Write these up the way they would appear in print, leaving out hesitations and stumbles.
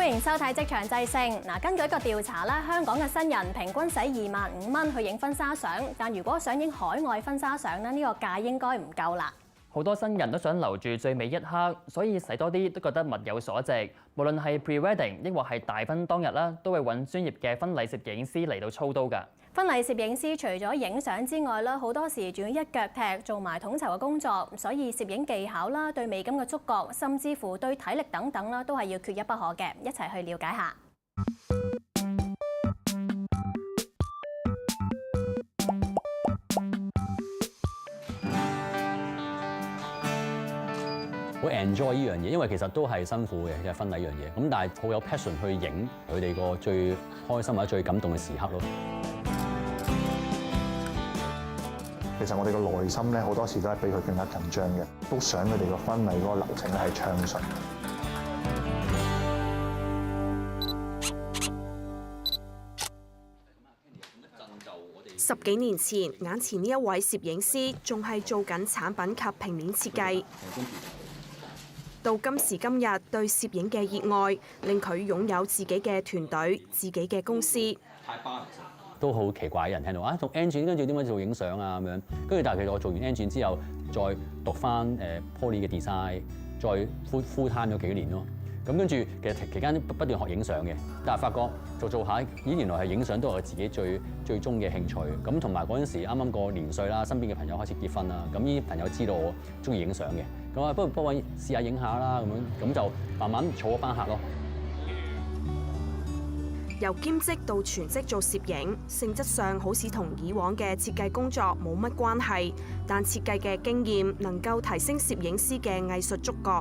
歡迎收睇《職場制勝》。根據一個調查咧，香港嘅新人平均使25,000蚊去影婚紗相，但如果想影海外婚紗相咧，呢個價應該唔夠啦。好多新人都想留住最美一刻，所以使多啲都覺得物有所值。無論係 pre-wedding 抑或係大婚當日啦，都會揾專業嘅婚禮攝影師嚟到操刀㗎。婚禮攝影師除咗影相之外啦，好多時仲要一腳踢做埋統籌嘅工作，所以攝影技巧啦、對美感嘅觸覺，甚至乎對體力等等啦，都係要缺一不可嘅。一齊去了解下。好 enjoy 呢樣嘢，因為其實都係辛苦嘅婚禮呢樣嘢。咁但係好有 passion 去影佢哋個最開心或者最感動嘅時刻咯。其實我哋個內心咧，好多時都係比佢更加緊張嘅，都想佢哋個婚禮嗰個流程咧係暢順。10幾年前，眼前呢一位攝影師仲係做緊產品及平面設計。到今時今日，對攝影嘅熱愛令佢擁有自己嘅團隊、自己嘅公司。都好奇怪，人聽到啊，讀 engine 跟住點解做影相啊咁樣？跟住但係其實我做完 engine 之後，再讀翻Poly 嘅 design， 再 full time 咗幾年咯。咁跟住其實期間不斷學影相嘅，但係發覺做下，咦原來係影相都係我自己最終嘅興趣。咁同埋嗰陣時啱啱過年歲啦，身邊嘅朋友開始結婚啦，咁呢啲朋友知道我中意影相嘅，咁啊不如幫我試下影下啦咁樣，咁就慢慢儲咗班客咯。由兼職到全職做攝影，性質上好似同以往嘅設計工作冇乜關係，但設計嘅經驗能夠提升攝影師嘅藝術觸覺。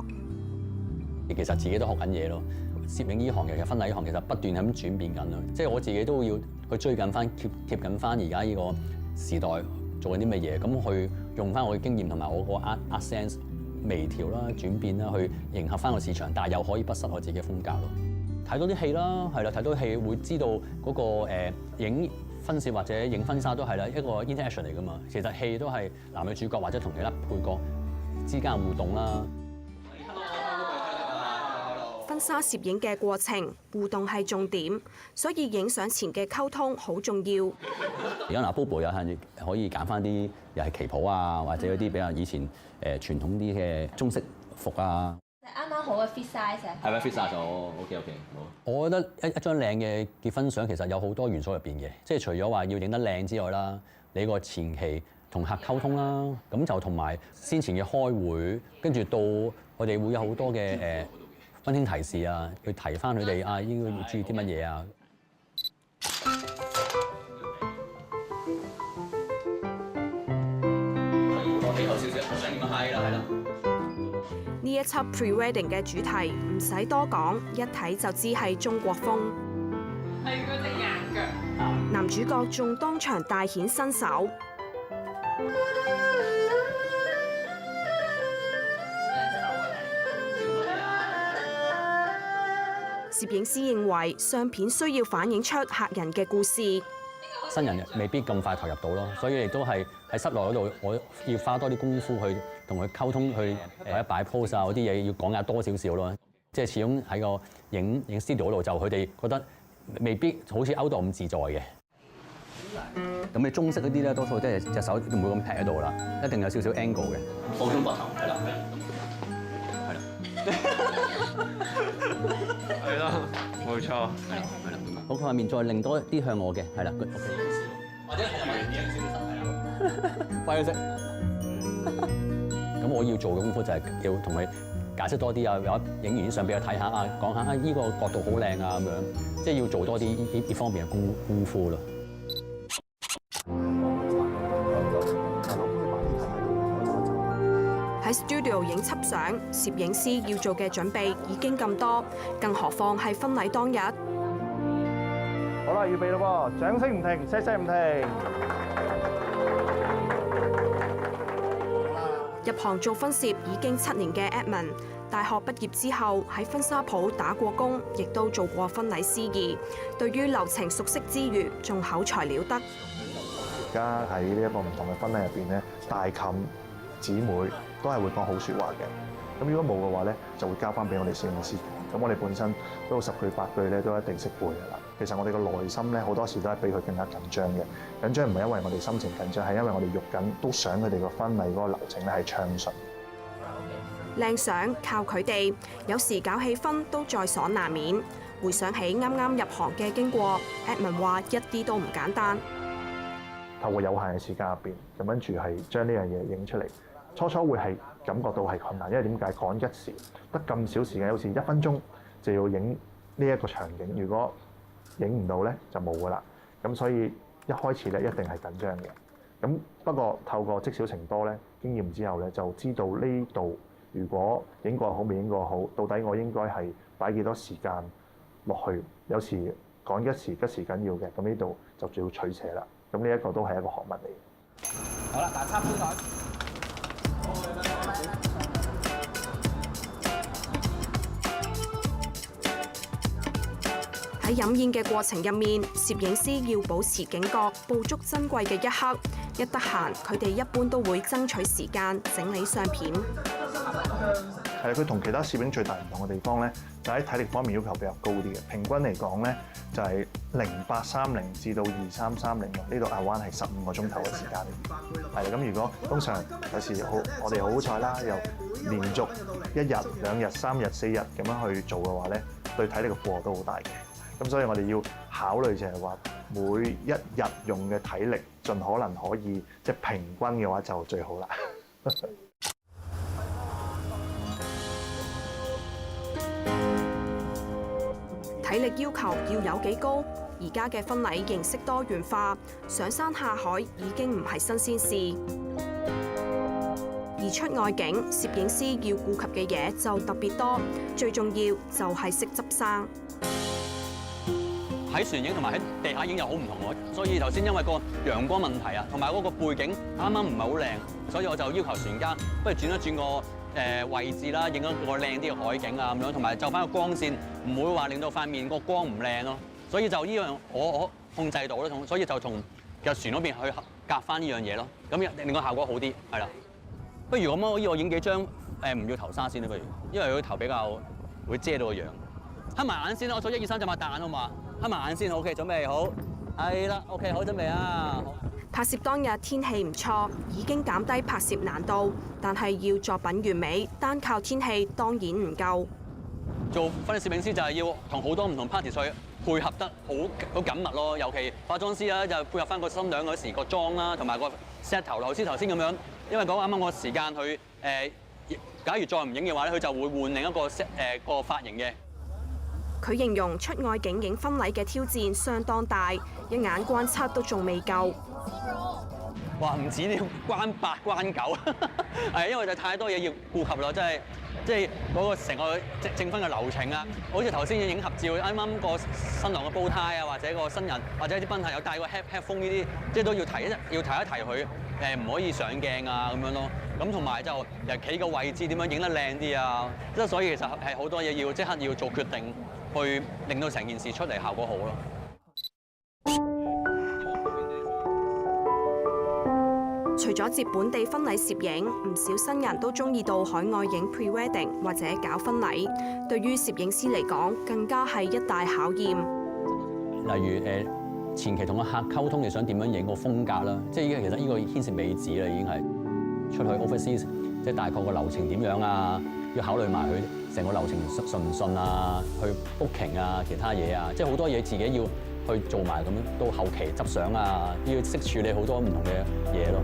其實自己都學緊嘢咯。攝影呢行其實婚禮呢行其實不斷咁轉變緊啦，即係我自己都要去追緊翻貼緊翻而家呢個時代做緊啲乜嘢，咁去用翻我嘅經驗同埋我個 art sense 微調啦、轉變啦，去迎合翻個市場，但係又可以不失我自己嘅風格咯。睇多啲戲啦，係啦，睇多啲戲會知道嗰個影婚攝或者影婚紗都係啦，一個 interaction 嚟㗎嘛。其實戲都係男女主角或者同其他配角之間嘅互動啦。婚紗攝影嘅過程，互動係重點，所以影相前嘅溝通好重要。而家嗱，Bobo 有陣可以揀翻啲又係旗袍啊，或者嗰啲比較以前傳統啲嘅中式服啊。啱啱好嘅 fit size 啊！係咪 fit size 咗 ？OK， 好。我覺得一張靚嘅結婚相其實有好多元素入邊嘅，即係除咗話要影得靚之外啦，你個前期同客溝通啦，咁就同埋先前嘅開會，跟住到我哋會有好多嘅溫馨提示啊，去提翻佢哋啊，應該要注意啲乜嘢啊。我企後少少，上面係啦，係啦。呢一輯 pre-wedding 嘅主題唔使多講，一睇就知係中國風。係嗰隻硬腳。男主角仲當場大顯身手。攝影師認為相片需要反映出客人嘅故事。新人未必咁快投入到咯，所以亦都係喺室內嗰度，我要花多啲功夫去同佢溝通，去或者擺 pose 啊嗰啲嘢要講下多少少咯。即係始終喺個影 studio 嗰度，就佢哋覺得未必好似 outdoor 咁自在嘅。咁你中式嗰啲咧，多數都係隻手唔會咁劈喺度啦，一定有少少 angle 嘅。放鬆膊頭，係啦，係啦，係啦，冇錯。係啦，好，佢塊面再擰多啲向我嘅，係啦 ，good， OK。或者係咪影少少係啦？快啲識。咁我要做嘅功夫就係要同佢解釋多啲啊，有影完啲相俾佢睇下啊，講下啊，依個角度好靚啊咁樣，即係要做多啲呢方面嘅功夫咯。喺 studio 影輯相，攝影師要做嘅準備已經咁多，更何況係婚禮當日。好啦，預備咯喎，掌聲唔停，聲聲唔停。入行做婚攝已經7年嘅 Edmond， 大學畢業之後喺婚紗鋪打過工，亦都做過婚禮司儀。對於流程熟悉之餘，仲口才了得。而家喺呢一個唔同嘅婚禮入邊咧，大妗姊妹都係會講好説話嘅。咁如果冇嘅話咧，就會交翻俾我哋攝影師。咁我哋本身都十句八句咧都一定識背㗎啦。其實我哋個內心咧好多時都係比佢更加緊張嘅。緊張唔係因為我哋心情緊張，係因為我哋喐緊都想佢哋個婚禮嗰個流程咧係暢順。靚相靠佢哋，有時搞氣氛都在所難免。回想起啱啱入行嘅經過 ，Edmond 話一啲都唔簡單。透過有限嘅時間入邊，咁跟住係將呢樣嘢影出嚟。初初會係感覺到係困難，因為點解趕一時得咁少時間，好似1分鐘就要影呢一個場景。如果影唔到咧，就冇㗎啦。咁所以一開始咧一定係緊張嘅。咁不過透過積少成多咧，經驗之後咧就知道呢度如果影過好未影過好，到底我應該係擺幾多時間落去。有時趕一時吉時緊要嘅，咁呢度就最要取捨啦。咁呢一個都係一個學問嚟嘅。好啦，嗱，插杯台。喺飲宴嘅過程入面，攝影師要保持警覺，捕捉珍貴嘅一刻。一得閒，佢哋一般都會爭取時間整理相片。係佢同其他攝影最大唔同嘅地方咧，就喺體力方面要求比較高啲嘅。平均嚟講咧，就係0830至到2330呢度亞灣係15個鐘頭嘅時間。係啦，咁如果通常有時我哋好好彩啦，又連續1日、2日、3日、4日咁樣去做嘅話咧，對體力嘅負荷都好大嘅。咁所以我哋要考慮就係話，每一日用嘅體力盡可能可以即係平均嘅話就最好啦。體力要求要有幾高？而家嘅婚禮形式多元化，上山下海已經唔係新鮮事。而出外景，攝影師要顧及嘅嘢就特別多，最重要就係識執生。喺船影同埋喺地下影又好唔同喎，所以頭先因為個陽光問題啊，同埋嗰個背景啱啱唔係好靚，所以我就要求船家不如轉一轉個位置啦，影一個靚啲嘅海景啊咁樣，同埋就翻個光線，唔會話令到塊面個光唔靚咯。所以就呢樣我控制到啦，所以就同入船嗰邊去夾翻呢樣嘢咯，咁令個效果好啲，係啦。不如咁咯，我影幾張唔要頭紗先啦，不如，因為佢頭比較會遮到個樣。黑埋眼先啦，我數1、2、3就擘大眼好嘛？黑埋眼先 ，OK， 準備好，係啦 ，OK， 好準備啊！拍攝當日天氣唔錯，已經減低拍攝難度，但係要作品完美，單靠天氣當然唔夠。做婚禮攝影師就係要同好多唔同 party 去配合得好緊密咯，尤其化妝師啦，就配合翻個新娘嗰時個妝啦，同埋個 set 頭頭先咁樣，因為講啱啱個時間佢假如再唔影嘅話咧，佢就會換另一個個髮型嘅。佢形容出外景影婚禮嘅挑戰相當大，一眼關7都仲未夠。哇！唔止要關8關9，係因為就太多嘢要顧及啦，即係嗰個成個證婚嘅流程啊，好似頭先影合照，啱啱個新郎嘅煲呔啊，或者個新人或者啲賓客有戴個 headphone 呢啲，即係都要提一提佢，唔可以上鏡啊咁樣咯。咁同埋就又企個位置點樣影得靚啲啊，即係所以其實係好多嘢要即刻要做決定，去令到成件事出嚟效果好咯。除咗接本地婚禮攝影，唔少新人都中意到海外影 pre-wedding 或者搞婚禮。對於攝影師嚟講，更加係一大考驗。例如前期同個客溝通，你想點樣影個風格啦？即係依家其實呢個牽涉美指啦，已經係出去 overseas，即係大概個流程點樣啊？要考慮埋佢成個流程順唔順啊？去 booking 啊，其他嘢啊，即係好多嘢自己要去做埋咁樣，到後期執相啊，要識處理好多唔同嘅嘢咯。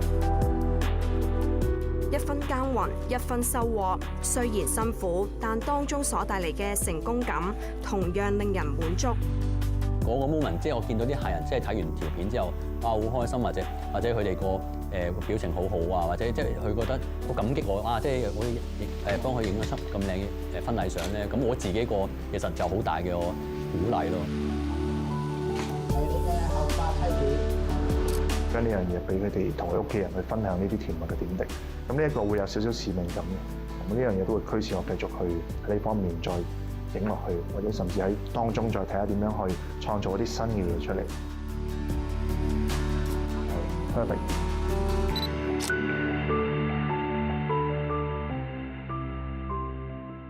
一分耕耘，一分收穫。雖然辛苦，但當中所帶嚟嘅成功感同樣令人滿足。嗰個 moment， 即係我見到啲客人，即係睇完條片之後，好開心，或者佢哋個表情好好啊，或者即係佢覺得好感激我啊，即係我幫佢影咗輯咁靚嘅婚禮相咧，咁我自己個其實就好大嘅鼓勵咯。將呢樣嘢俾佢哋同佢屋企人去分享呢啲甜蜜嘅點滴，咁呢一個會有少少使命感嘅，咁呢樣嘢都會驅使我繼續去喺呢方面再影落去，或者甚至喺當中再睇下點樣去創造一啲新嘅嘢出嚟。Perfect。